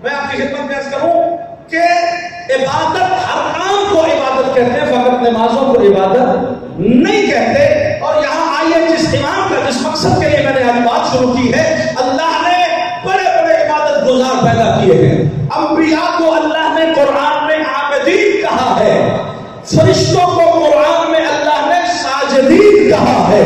میں آپ کی خدمت میں عرض کروں کہ عبادت ہر کام کو عبادت کہتے ہیں، فقط نمازوں کو عبادت نہیں کہتے. اور یہاں آئیے جس امام کا جس مقصد کے لیے میں نے آج بات شروع کی ہے، اللہ نے بڑے بڑے عبادت گزار پیدا کیے ہیں. انبیاء کو اللہ نے قرآن میں عابدین کہا ہے، فرشتوں کو قرآن میں اللہ نے ساجدین کہا ہے.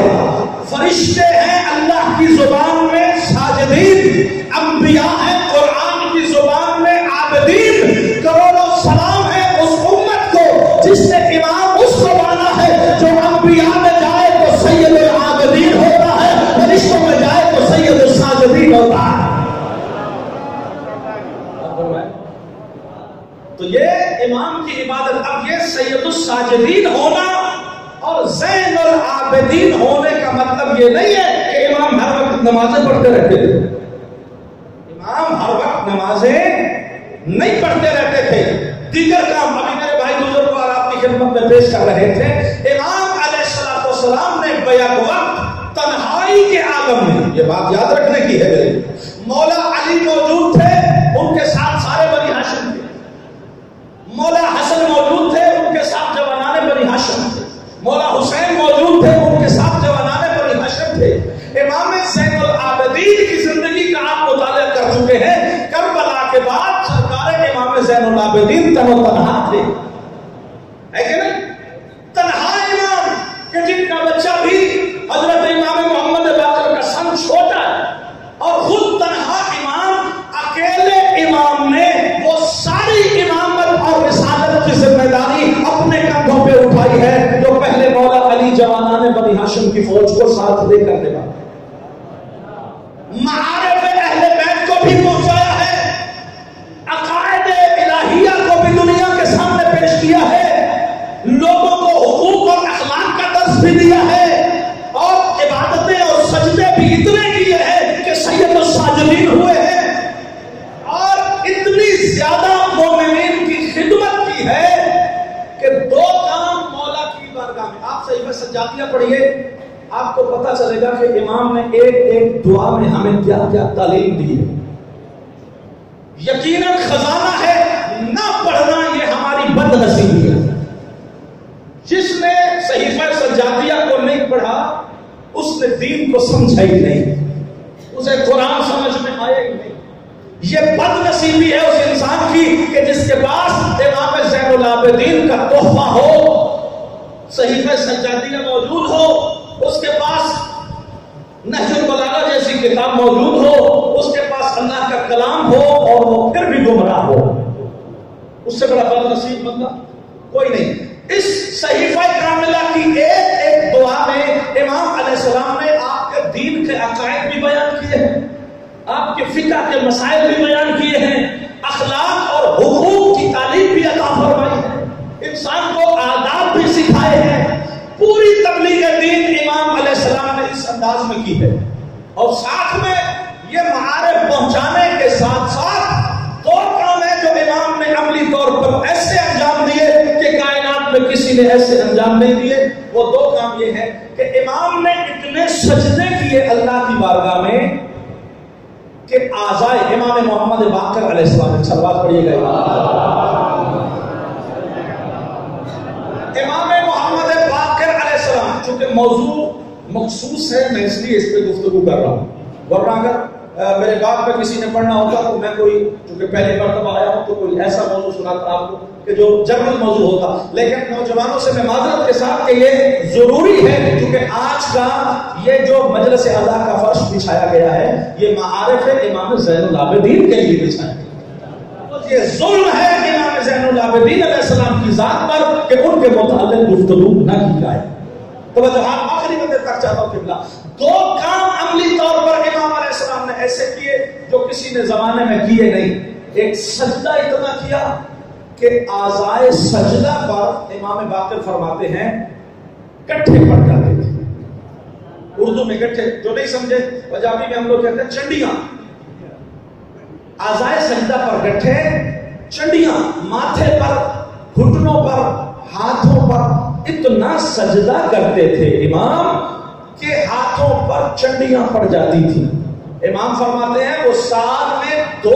فرشتے ہیں اللہ کی زبان میں ساجدین، انبیاء ہیں قرآن کی زبان میں عابدین. کروڑوں سلام ہے اس امت کو جس نے امام اس کو مانا ہے جو انبیاء میں جائے تو سید العابدین ہوتا ہے، فرشتوں میں جائے تو سید الساجدین ہوتا ہے. تو یہ امام کی عبادت. اب یہ سید الساجدین ہونا اور زین العابدین ہونے کا مطلب یہ نہیں ہے کہ امام ہر وقت نمازیں پڑھتے رہتے تھے. امام ہر وقت نمازیں نہیں پڑھتے رہتے تھے، دیگر کام ابھی میرے بھائی بزرگ اور آپ کی خدمت میں پیش کر رہے تھے. امام علیہ السلام نے بیک وقت تنہائی کے عالم میں، یہ بات یاد رکھنے کی ہے میرے، مولا علی موجود تھے، ان کے ساتھ سارے بنی ہاشم تھے. مولا حسن موجود تھے، ان کے ساتھ جوانان بنی ہاشم تھے. مولا حسین موجود تھے، ان کے ساتھ جوانان بنی ہاشم تھے. امام زین العابدین کی زندگی کا آپ مطالعہ کر چکے ہیں. کربلا کے بعد سرکار امام زین العابدین تن و تنہا تھے، ہے کہ نہیں؟ تنہا امام کہ جن کا بچہ بھی حضرت امام محمد باقر کا سن چھوٹا ہے، اور خود تنہا امام، اکیلے امام نے وہ ساری امامت اور رسالت کی ذمہ داری اپنے کندھوں پہ اٹھائی ہے جو پہلے مولا علی جوانان بنی ہاشم کی فوج کو ساتھ لے کر لے گا. معارف اہل بیت کو بھی پہنچایا ہے، عقائد الہیہ کو بھی دنیا کے سامنے پیش کیا ہے، لوگوں کو حقوق اور اخلاق کا درس بھی دیا ہے، اور عبادتیں اور سجدے بھی اتنے کیے ہیں کہ سید الساجدین ہوئے ہیں، اور اتنی زیادہ مومنین کی خدمت کی ہے کہ دو کام مولا کی بارگاہ میں. آپ صحیفہ سجادیہ پڑھیے، آپ کو پتا چلے گا کہ امام نے ایک ایک دعا میں ہمیں کیا کیا تعلیم دی ہے. یقیناً خزانہ ہے، نہ پڑھنا یہ ہماری بد نصیبی ہے. جس نے صحیفہ سجادیہ کو نہیں پڑھا اس نے دین کو سمجھا ہی نہیں، اسے قرآن سمجھ میں آئے ہی نہیں. یہ بد نصیبی ہے اس انسان کی کہ جس کے پاس امام زین العابدین کا تحفہ ہو، صحیفہ سجادیہ موجود ہو، اس کے پاس نہج البلاغہ جیسی کتاب موجود ہو، اس کے پاس اللہ کا کلام ہو، اور وہ پھر بھی گمراہ ہو. اس سے بڑا بد نصیب بندہ کوئی نہیں. اس صحیفہ کاملہ کی ایک ایک دعا میں امام علیہ السلام نے آپ کے دین کے عقائد بھی بیان کیے ہیں، آپ کے فقہ کے مسائل بھی بیان کیے ہیں، اخلاق اور حقوق کی تعلیم بھی عطا فرمائی ہے، انسان کو آداب بھی سکھائے ہیں. پوری تبلیغ دین امام علیہ السلام نے اس انداز میں کی ہے. اور ساتھ میں یہ معارف پہنچانے کے ساتھ ساتھ دو کام ہیں جو امام نے عملی طور پر ایسے انجام دیے کہ کائنات میں کسی نے ایسے انجام نہیں دیے. وہ دو کام یہ ہے کہ امام نے اتنے سجدے کیے اللہ کی بارگاہ میں کہ اعضائے امام محمد باقر علیہ السلام، صلوات پڑھیے گا. امام محمد باقر علیہ السلام، چونکہ موضوع مخصوص ہے میں اس لیے اس پہ گفتگو کر رہا ہوں، ورنہ اگر میرے بات پہ کسی نے پڑھنا ہوتا تو میں کوئی، چونکہ پہلی مرتبہ آیا ہوں تو کوئی ایسا موضوع سناتا آپ کو کہ جو جنرل موضوع ہوتا. لیکن نوجوانوں سے میں معذرت کے ساتھ کہ یہ ضروری ہے کیونکہ آج کا یہ جو مجلس اعلیٰ کا فرش بچھایا گیا ہے یہ معارف امام زین العابدین کے لیے بچھایا گیا. یہ ظلم ہے امام زین العابدین علیہ السلام کی ذات پر کہ ان کے متعلق گفتگو نہ کی جائے. توجہ، آخری بندے تک چاہتا ہوں قبلہ. دو کام عملی طور پر امام علیہ السلام نے ایسے کیے جو کسی نے زمانے میں کیے نہیں. ایک سجدہ اتنا کیا کہ اعضائے سجدہ پر امام باقر فرماتے ہیں کٹھے پڑ جاتے تھے. اردو میں کٹھے، جو نہیں سمجھے پنجابی میں ہم لوگ کہتے ہیں چنڈیاں. اعضائے سجدہ پر کٹھے، چنڈیاں ماتھے پر، گھٹنوں پر، ہاتھوں پر اتنا سجدہ کرتے تھے امام کہ ہاتھوں پر چنڈیاں پڑ جاتی تھی. امام فرماتے ہیں وہ سال میں 2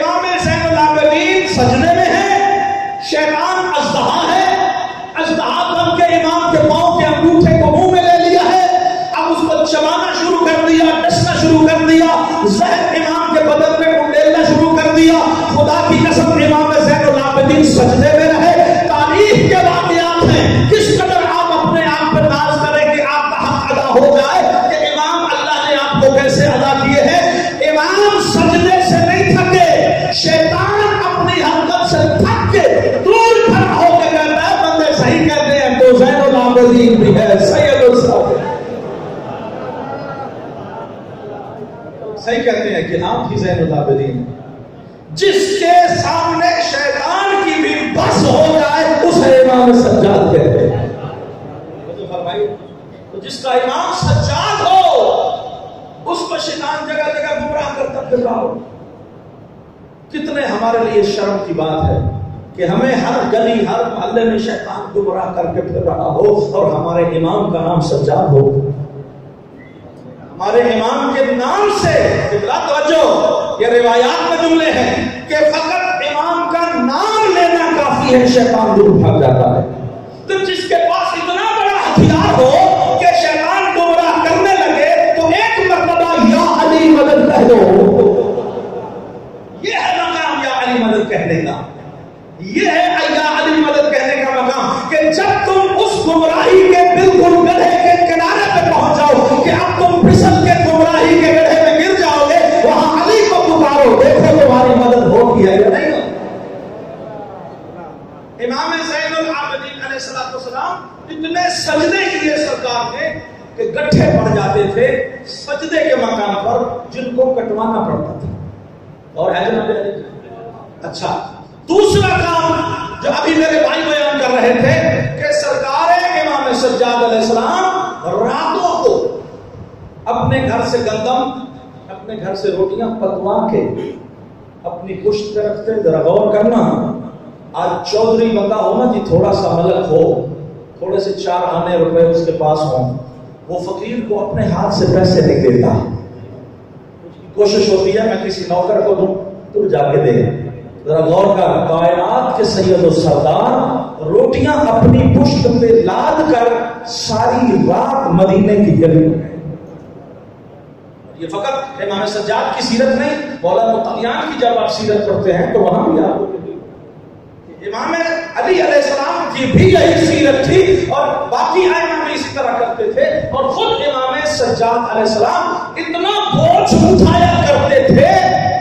امام زین العابدین سجدے میں ہے، شیطان اژدہا ہے، اژدہا بن کے امام کے پاؤں کے انگوٹھے کو منہ میں لے لیا ہے، اب اس کو چبانا شروع کر دیا، ڈسنا شروع کر دیا، زہر امام کے بدن میں اڈیلنا شروع کر دیا۔ خدا کی قسم امام زین العابدین سجدے میں رہے۔ تاریخ کے واقعات ہیں، کس قدر آپ اپنے آپ پر ناز کریں کہ آپ کا حق ادا ہو جائے کہ امام اللہ نے آپ کو کیسے ادا کیے ہیں۔ امام سجدے سے نہیں تھکے، شیطان اپنی حرکت سے تھک کے دور کھڑا ہو کے کہتا ہے بندے صحیح کہتے ہیں تو زین العابدین بھی ہے، سید الصابرین صحیح کہتے ہیں کہ آپ ہی زین العابدین، جس کے سامنے شیطان کی بھی بس ہو جائے اسے امام سجاد کہتے ہیں۔ تو فرمائیے، تو جس کا امام سجاد ہو اس کو شیطان جگہ جگہ گمراہ کرتا پھر رہا ہو۔ کتنے ہمارے لیے شرم کی بات ہے کہ ہمیں ہر گلی ہر محلے میں شیطان گمراہ کر کے پھر رہا ہو اور ہمارے امام کا نام سجاد ہو۔ ہمارے امام کے نام سے توجہ، یہ روایات میں جملے ہیں کہ فقط امام کا نام لینا کافی ہے، شیطان دور بھاگ جاتا ہے۔ تو جس کے پاس اتنا بڑا ہتھیار ہو کہ شیطان گمراہ کرنے لگے تو ایک مرتبہ یا علی مدد کہہ دو، یہ ہے مقام یا علی مدد کہنے کا، یہ ہے یا علی مدد کہنے کا مقام کہ جب تم اس گمراہی کے بالکل گڑھے کے کنارے پہ پہنچ جاؤ کہ اب تم پھسل کے گمراہی کے گڑھے میں گر جاؤ گے، وہاں علی کو پکارو، دیکھو تمہاری مدد ہوگی ہے یا نہیں۔ امام زین العابدین علیہ السلام اتنے سجدے کیے سرکار نے کہ گٹھے پڑ جاتے تھے سجدے کے مقام پر جن کو کٹوانا پڑتا تھا۔ اور ہے جناب، اچھا دوسرا کام جو ابھی میرے بھائی بیان کر رہے تھے کہ سرکار امام سجاد علیہ السلام راتوں کو اپنے گھر سے گندم، اپنے گھر سے روٹیاں پکوا کے اپنی پشت پہ رکھتے۔ ذرا غور کرنا، آج چودھری بندہ ہو نا جی، تھوڑا سا ملک ہو، تھوڑے سے 4 آنے روپے اس کے پاس ہوں، وہ فقیر کو اپنے ہاتھ سے پیسے نہیں دیتا، کوشش ہوتی ہے میں کسی نوکر کو دوں تو جا کے دے۔ ذرا غور کر، کائنات کے سید و سردار روٹیاں اپنی پشت پہ لاد کر ساری رات مدینے کی گلی میں۔ یہ فقط امام سجاد کی سیرت نہیں، مولانا مطیان کی جب آپ سیرت پڑھتے ہیں تو وہاں بھی آپ کو امام علی علیہ السلام کی بھی یہی سیرت تھی اور باقی ائمہ بھی اسی طرح کرتے تھے۔ اور خود امام سجاد علیہ السلام اتنا بوجھ اٹھایا کرتے تھے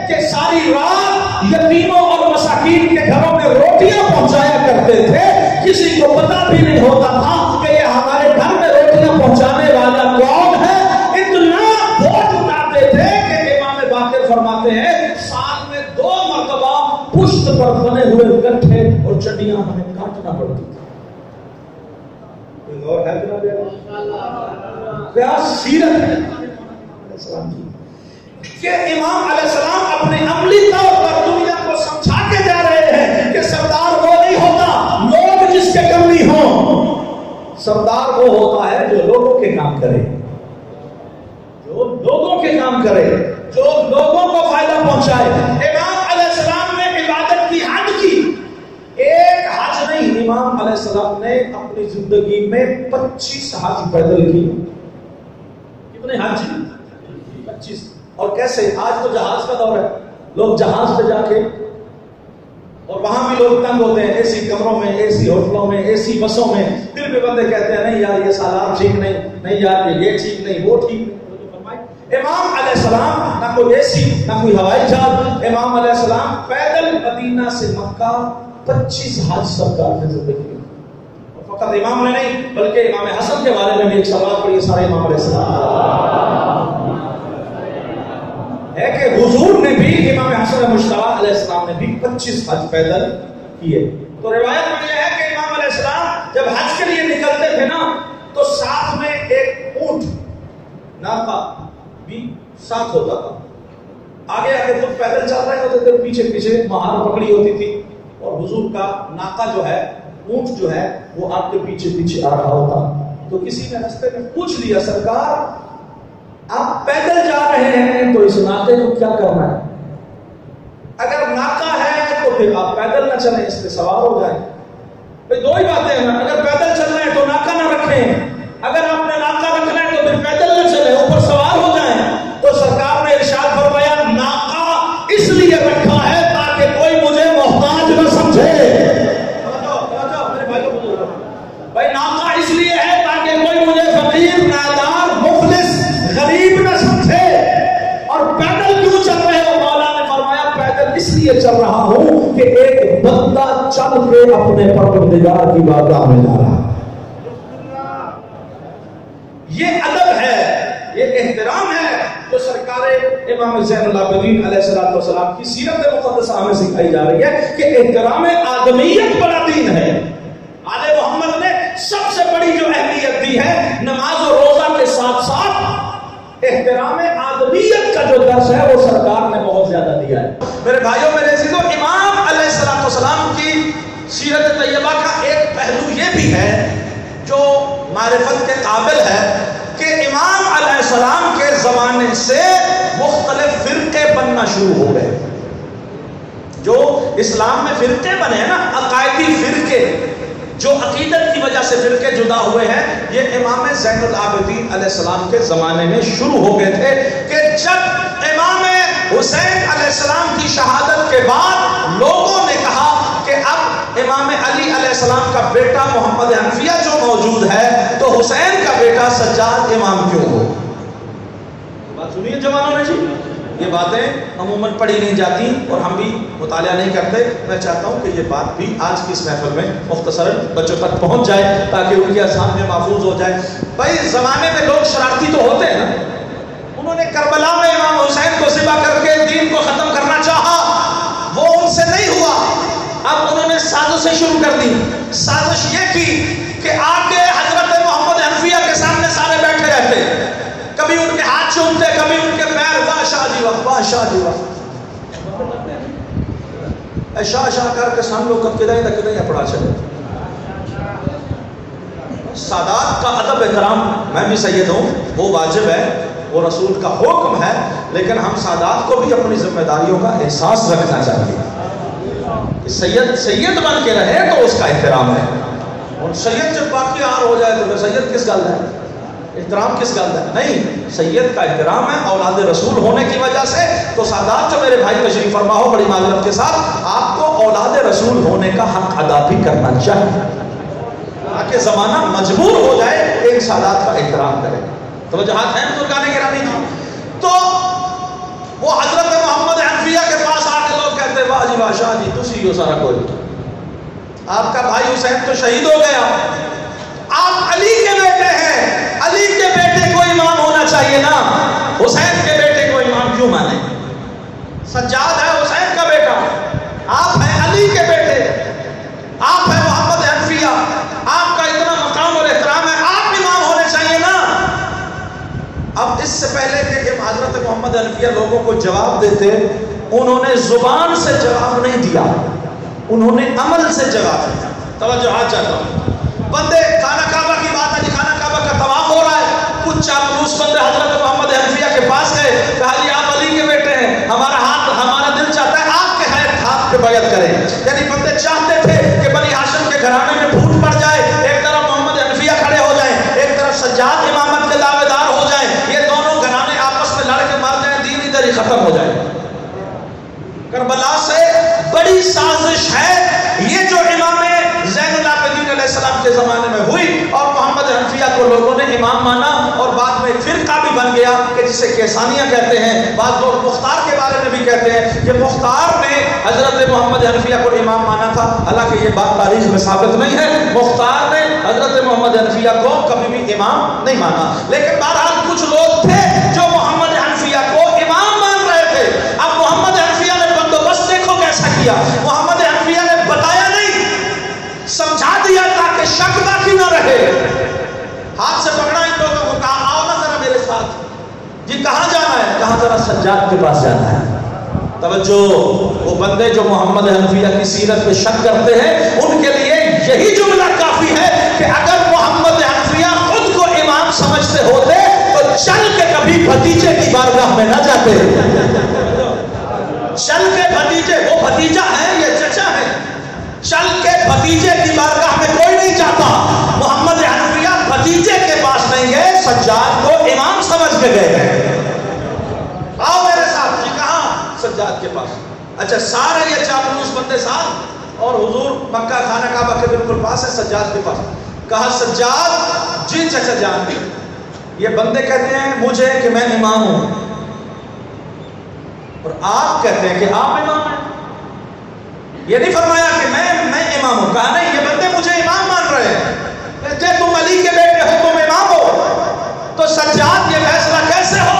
کہ ساری رات یتیموں اور مساکین کے گھروں میں روٹیاں پہنچایا کرتے تھے، کسی کو پتہ بھی نہیں ہوتا تھا کہ یہ ہمارے گھر میں روٹیاں پہنچانے والا کون ہے۔ اتنا بوجھ اٹھاتے تھے کہ امام باقر فرماتے ہیں سال میں 2 مرتبہ پشت پر بنے ہوئے گٹھے اور چڈیاں ہمیں کاٹنا پڑتی تھی۔ اور ہے کیا سیرت ہے کہ امام علیہ السلام اپنے عملی طور پر دنیا کو سمجھا کے جا رہے ہیں کہ سردار وہ نہیں ہوتا لوگ جس کے کمی ہوں، سردار وہ ہوتا ہے جو لوگوں کے کام کرے، جو لوگوں کے کام کرے، جو لوگوں کو فائدہ پہنچائے۔ امام علیہ السلام نے عبادت کی حج کی، ایک حج نہیں، امام علیہ السلام نے اپنی زندگی میں 25 حج پیدل کی۔ کتنے حج؟ 25۔ اور کیسے؟ آج تو جہاز کا دور ہے، لوگ جہاز پہ جا کے، اور وہاں بھی لوگ تنگ ہوتے ہیں، اے سی کمروں میں، اے سی ہوٹلوں میں، اے سی بسوں میں، پھر بھی بندے کہتے ہیں نہیں یار یہ سالار ٹھیک نہیں یار یہ ٹھیک نہیں وہ ٹھیک نہیں۔ امام علیہ السلام نہ کوئی اے سی نہ کوئی ہوائی جہاز، امام علیہ السلام پیدل مدینہ سے مکہ 25 حج سرکار نے زندگی کی۔ فقط امام نے نہیں بلکہ امام حسن کے بارے میں بھی ایک سوال پڑھیے سارے امام علیہ السلام ہے کہ حضور نے بھی، امام حسن مشتبہ علیہ السلام نے بھی 25 حج پیدل کیے۔ تو روایت میں یہ ہے کہ امام علیہ السلام جب حج کے لیے نکلتے تھے نا تو ساتھ میں ایک اونٹ ناقہ بھی ساتھ ہوتا تھا، آگے آگے تو پیدل چل رہے ہوتے تھے، پیچھے پیچھے مہار پکڑی ہوتی تھی، اور حضور کا ناقہ جو ہے، اونٹ جو ہے وہ آپ کے پیچھے پیچھے آ رہا ہوتا۔ تو کسی نے راستے میں پوچھ لیا سرکار آپ پیدل جا رہے ہیں تو اس ناقے کو کیا کرنا ہے؟ اگر ناکا ہے تو پھر آپ پیدل نہ چلیں، اس پہ سوار ہو جائیں. دو ہی باتیں ہیں نا، اگر پیدل چل رہے ہیں تو ناکا نہ رکھیں، اگر آپ نے ناکا رکھنا ہے تو پھر پیدل نہ چلیں، اوپر سوار ہو جائیں. تو سرکار نے ارشاد فرمایا ناکا اس لیے رکھا ہے تاکہ کوئی مجھے محتاج نہ سمجھے. بھائی ناکا اس لیے ہے تاکہ کوئی مجھے فقیر، نادار، مفلس، غریب نہ سمجھے. اور پیدل کیوں چل رہے ہو؟ مولا نے فرمایا پیدل اس لیے چل رہا ہوں کہ ایک بندہ چل کے اپنے پروردگار کی بارگاہ میں جا رہا. یہ ادب ہے، یہ احترام ہے جو سرکار امام زین العابدین علیہ السلام کی سیرت مقدسہ ہمیں سکھائی جا رہی ہے کہ احترام آدمیت بڑا دین ہے. آل محمد نے سب سے بڑی جو اہمیت دی ہے نماز و روزہ کے ساتھ ساتھ احترام آدمیت کا جو درس ہے وہ سرکار نے بہت زیادہ دیا ہے. میرے بھائیوں میرے عزیزو، امام علیہ السلام کی سیرت طیبہ کا ایک پہلو یہ بھی ہے جو معرفت کے قابل ہے کہ امام علیہ السلام کے زمانے سے مختلف فرقے بننا شروع ہو گئے. جو اسلام میں فرقے بنے ہیں نا، عقائدی فرقے، جو عقیدت کی وجہ سے فرقے جدا ہوئے ہیں، یہ امام زین العابدین علیہ السلام کے زمانے میں شروع ہو گئے تھے کہ جب امام حسین علیہ السلام کی شہادت کے بعد لوگوں نے کہا کہ اب امام علی علیہ السلام کا بیٹا محمد حنفیہ جو موجود ہے تو حسین کا بیٹا سجاد امام کیوں ہو. بات سنیے جوانوں نے جی، یہ باتیں عموماً پڑھی نہیں جاتی اور ہم بھی مطالعہ نہیں کرتے. میں چاہتا ہوں کہ یہ بات بھی آج کی اس محفل میں مختصراً بچوں تک پہنچ جائے تاکہ ان کے اذہان میں محفوظ ہو جائے. بھائی زمانے میں لوگ شرارتی تو ہوتے ہیں نا، انہوں نے کربلا میں امام حسین کو ذبح کر کے دین کو ختم کرنا چاہا، وہ ان سے نہیں ہوا. اب انہوں نے سازشیں شروع کر دی. سازش یہ کی کہ آگے حضرت محمد حنفیہ کے سامنے سارے بیٹھے رہتے، کبھی ان کے ہاتھ چومتے، کبھی ان کے پیر. واہ شاہ جی واہ، واہ شاہ جی واہ، شاہ شاہ کر کے سام لوگ کدیں تک کدیں پڑا چلے. سادات کا ادب احترام، میں بھی سید ہوں، وہ واجب ہے، وہ رسول کا حکم ہے، لیکن ہم سادات کو بھی اپنی ذمہ داریوں کا احساس رکھنا چاہیے. سید بن کے رہے تو اس کا احترام ہے، اور سید جب باقی آر ہو جائے تو پھر سید کس گل ہے، احترام کس گل ہے؟ نہیں، سید کا احترام ہے اولاد رسول ہونے کی وجہ سے. تو سادات جو میرے بھائی تشریف فرما ہو بڑی معذرت کے ساتھ، آپ کو اولاد رسول ہونے کا حق ادا بھی کرنا چاہیے تاکہ زمانہ مجبور ہو جائے ایک سادات کا احترام کرے. توجہات ہیں بزرگان گرامی جی؟ تو وہ حضرت محمد حنفیہ کے پاس آ کے لوگ کہتے واہ جی واہ شاہ جی تسی ہو سارا کوئی، آپ کا بھائی حسین تو شہید ہو گیا، آپ علی کے بیٹے ہیں، علی کے بیٹے کو امام ہونا چاہیے نا، حسین کے بیٹے کو امام کیوں مانے؟ سجاد ہے حسین کا بیٹا، آپ ہیں علی کے بیٹے، آپ ہیں محمد حنفیہ، آپ کا اتنا مقام اور احترام ہے، آپ امام ہونے چاہیے نا. اب اس سے پہلے کہ حضرت محمد حنفیہ لوگوں کو جواب دیتے، انہوں نے زبان سے جواب نہیں دیا، انہوں نے عمل سے جواب دیا. توجہ چاہتا ہوں، بندے خانہ کعبہ کی بات ہے جی، خانہ کعبہ کا طواف ہو رہا ہے، کچھ چاپلوس بندے حضرت محمد حنفیہ کے پاس گئے، کہا جی آپ علی کے بیٹے ہیں، ہمارا دل چاہتا ہے آپ کے ہاتھ پہ بیعت کریں. یعنی بندے چاہتے تھے کہ بنی ہاشم کے گھرانے میں پھوٹ پڑ جائے، ایک طرف محمد حنفیہ کھڑے ہو جائیں، ایک طرف سجاد امامت کے دعوے دار ہو جائیں، یہ دونوں گھرانے آپس میں لڑ کے مر جائیں، دین ادھر ہی ختم ہو جائے. کربلا سے بڑی سازش ہے یہ جو امام زین العابدین علیہ السلام کے زمانے میں ہوئی، اور محمد حنفیہ کو لوگوں نے امام مانا اور بعد میں فرقہ بھی بن گیا کہ جسے کیسانیہ کہتے ہیں. بعض لوگ مختار کے بارے میں بھی کہتے ہیں کہ مختار نے حضرت محمد حنفیہ کو امام مانا تھا، حالانکہ یہ بات تاریخ میں ثابت نہیں ہے. مختار نے حضرت محمد حنفیہ کو کبھی بھی امام نہیں مانا، لیکن بہرحال کچھ لوگ تھے جو محمد حنفیہ کو امام مان رہے تھے. اب محمد حنفیہ نے بندوبست دیکھو کیسا کیا، محمد حنفیہ نے بتایا نہیں، سمجھا دیا تاکہ شک باقی نہ رہے. ہاتھ سے پکڑا ان لوگوں کو، کہا آؤ نا ذرا میرے ساتھ. جی کہاں جانا ہے؟ کہا ذرا سجاد کے پاس جانا ہے. توجہ، وہ بندے جو محمد حنفیہ کی سیرت پہ شک کرتے ہیں ان کے لیے یہی جملہ کافی ہے کہ اگر محمد حنفیہ خود کو امام سمجھتے ہوتے تو چل کے کبھی بھتیجے کی بارگاہ میں نہ جاتے، شل کے بھتیجے، وہ بھتیجا ہے یہ چچا ہے، شل کے بھتیجے کی بارگاہ میں کوئی نہیں جاتا. محمد حنفیہ بھتیجے کے پاس نہیں گئے، سجاد کو امام سمجھ کے گئے. آؤ میرے ساتھ. یہ کہاں؟ سجاد کے پاس. اچھا سارے یہ چاپلوس بندے ساتھ، اور حضور مکہ خانہ کعبہ کے بالکل پاس ہے، سجاد کے پاس. کہا سجاد جی چچا جان. یہ بندے کہتے ہیں مجھے کہ میں امام ہوں، اور آپ کہتے ہیں کہ آپ امام ہیں. یہ نہیں فرمایا کہ میں امام ہوں. کہا نہیں، یہ بندے مجھے امام مان رہے ہیں. کہتے تم علی کے بیٹے ہو، تم امام ہو، تو سجاد یہ فیصلہ کیسے ہو؟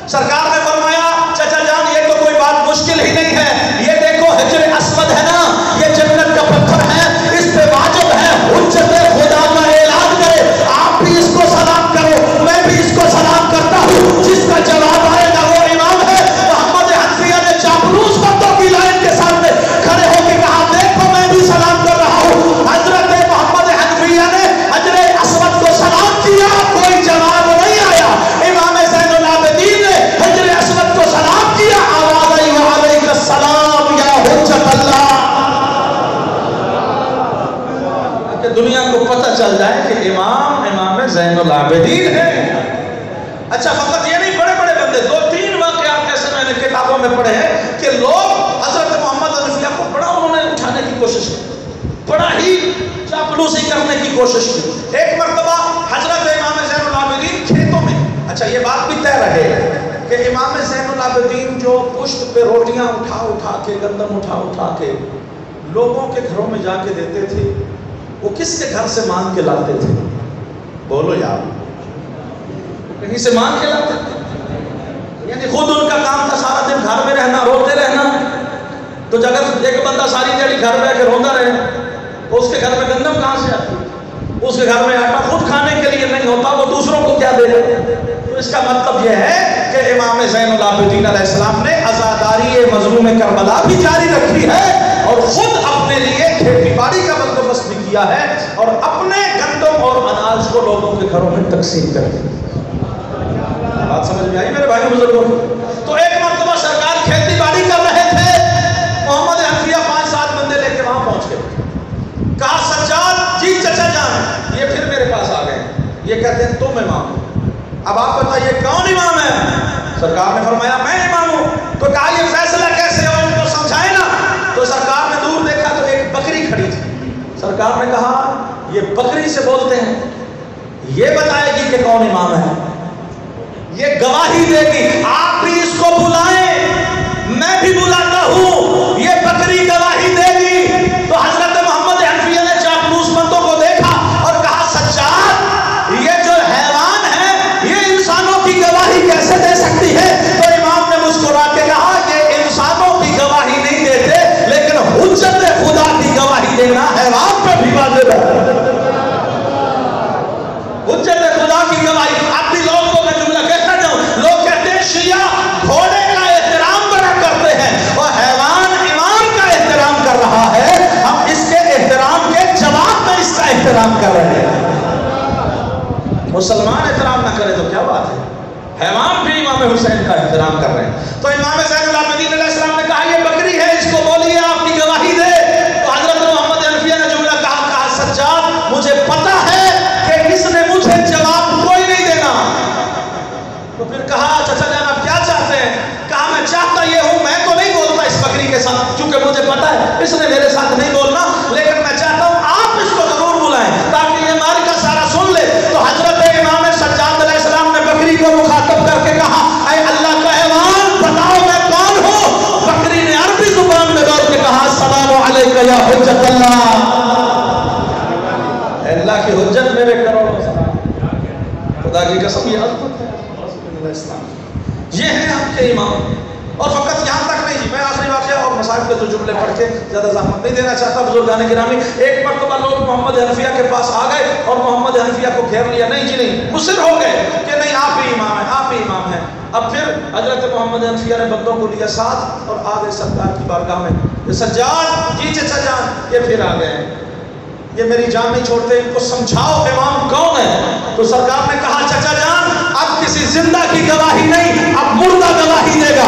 سرکار نے فرمایا چچا جان یہ تو کوئی بات مشکل ہی نہیں ہے. یہ دیکھو حجر اسود ہے نا، یہ جنت کا پتھر ہے، اس پہ واجب ہے حجت خدا کا اعلان کرے. آپ بھی اس کو سلام کرو، میں بھی اس کو سلام کرتا ہوں. جس کا جواب آئے گا وہ امام ہے. محمد حنفیہ نے چاپلوس بندوں کی لائن کے سامنے کھڑے ہو کے کہا دیکھو میں بھی سلام کر رہا ہوں. حضرت محمد حنفیہ نے حجر اسود کو سلام کیا، کوئی جواب نہیں آیا. امام زین العابدین نے حجر اسود کو سلام کیا، آواز آئی وعلیک السلام یا حجت اللہ. کہ دنیا کو پتہ چل جائے کہ امام زین العابدین ہے. اچھا فقط یہ نہیں، بڑے بڑے بندے 2-3 واقعات ایسے میں نے کتابوں میں پڑھے ہیں کہ لوگ حضرت محمد حنفیہ کو بڑا انہوں نے اٹھانے کی کوشش کی، بڑا ہی چاپلوسی کرنے کی کوشش کی. ایک مرتبہ حضرت امام زین العابدین کھیتوں میں، اچھا یہ بات بھی طے رہے کہ امام زین العابدین جو پشت پہ روٹیاں اٹھا کے، گندم اٹھا کے لوگوں کے گھروں میں جا کے دیتے تھے، وہ کس کے گھر سے مانگ کے لاتے تھے؟ بولو یار. کہیں سے مانگ کے لاتے تھے. یعنی خود ان کا کام تھا سارا دن گھر میں رہنا، روتے رہنا. تو اگر ایک بندہ ساری دیہڑی گھر رہ کے روتا رہے تو اس کے گھر میں گندم کہاں سے آتی؟ اس کے گھر میں آٹا خود کھانے کے لیے نہیں ہوتا، وہ دوسروں کو کیا دے دے. تو اس کا مطلب یہ ہے کہ امام زین العابدین علیہ السلام نے عزاداری مظلوم کربلا بھی جاری رکھی ہے، اور خود اپنے لیے کھیتی باڑی کا بندوبست بھی کیا ہے، اور اپنے گندم اور اناج کو لوگوں کے گھروں میں تقسیم کر دی. بات سمجھ میں آئی میرے بھائی بزرگوں؟ تو ایک مرتبہ سرکار کھیتی باڑی کر رہے تھے، محمد حنفیہ 5-7 بندے لے کے وہاں پہنچ گئے. کہا سجاد جی چچا جان. یہ پھر میرے پاس آ گئے. یہ کہتے ہیں تم امام ہو، اب آپ بتائیے کون امام ہے؟ سرکار نے فرمایا میں امام ہوں. تو کہا یہ فیصلہ کیسے ہو، ان کو سمجھائے نا. تو سرکار نے دور دیکھا تو ایک بکری کھڑی تھی. سرکار نے کہا یہ بکری سے بولتے ہیں، یہ بتائے گی کہ کون امام ہے، یہ گواہی دے گی. آپ بھی اس کو بلائیں، میں بھی بلاتا ہوں، یہ بکری گواہی دے گی. تو حضرت محمد حنفیہ نے چاپلوس بندوں کو دیکھا اور کہا سجاد یہ جو حیوان ہے یہ انسانوں کی گواہی کیسے دے سکتی ہے؟ تو امام نے مسکرا کے کہا یہ انسانوں کی گواہی نہیں دیتے، لیکن حجت خدا کی گواہی دینا حیوان پہ بھی واجب ہے. حجت خدا کی گواہی. آپ بھی لوگوں کو میں جملہ کہتا جاؤں، لوگ کہتے ہیں شیعہ گھوڑے کا احترام بڑا کرتے ہیں اور حیوان امام کا احترام کر رہا ہے. ہم اس کے احترام کے جواب میں اس کا احترام کر رہے ہیں. مسلمان احترام نہ کرے تو کیا بات ہے، حیوان بھی امام حسین کا احترام کر رہے ہیں. تو امام زین العابدین علیہ السلام نے کہا یہ بکری ہے، اس کو بولیے آپ کی گواہی دے. تو حضرت محمد حنفیہ نے جملہ کہا سجاد مجھے پتا ہے کہ اس نے مجھے جواب کوئی نہیں دینا. تو پھر کہا چچا جان آپ کیا چاہتے ہیں؟ کہا میں چاہتا یہ ہوں، میں تو نہیں بولتا اس بکری کے ساتھ کیونکہ مجھے پتا ہے اس نے میرے ساتھ نہیں بولنا، لیکن میں چاہتا ہوں آپ اس کو ضرور بلائیں تاکہ یہ معرکہ سارا سن لے. تو حضرت امام سجاد علیہ السلام نے بکری کو مخاطب کر کے کہا اے اللہ کا حیوان بتاؤ میں کون ہوں. بکری نے عربی زبان میں بول کے کہا السلام علیکم یا حجت اللہ. اللہ کی حجت میرے کروڑوں سلام. خدا کی قسم یہ عظمت ہے. یہ ہیں آپ کے امام. اور فقط یہاں تک نہیں جی، میں آخری واقعہ اور مصائب کے تو جملے پڑھ کے زیادہ زحمت نہیں دینا چاہتا. بزرگان گرامی ایک مرتبہ لوگ محمد حنفیہ کے پاس آ گئے اور محمد حنفیہ کو گھیر لیا. نہیں جی نہیں، مصر ہو گئے کہ نہیں آپ ہی امام ہیں، آپ ہی امام ہیں. اب پھر حضرت محمد حنفیہ نے بندوں کو لیا ساتھ اور آ گئے سرکار کی بارگاہ میں. سجاد جی چچا جان یہ پھر آ گئے، یہ میری جان نہیں چھوڑتے، ان کو سمجھاؤ امام کون ہے. تو سرکار نے کہا چچا جان اب کسی زندہ کی گواہی نہیں، اب مردہ گواہی دے گا.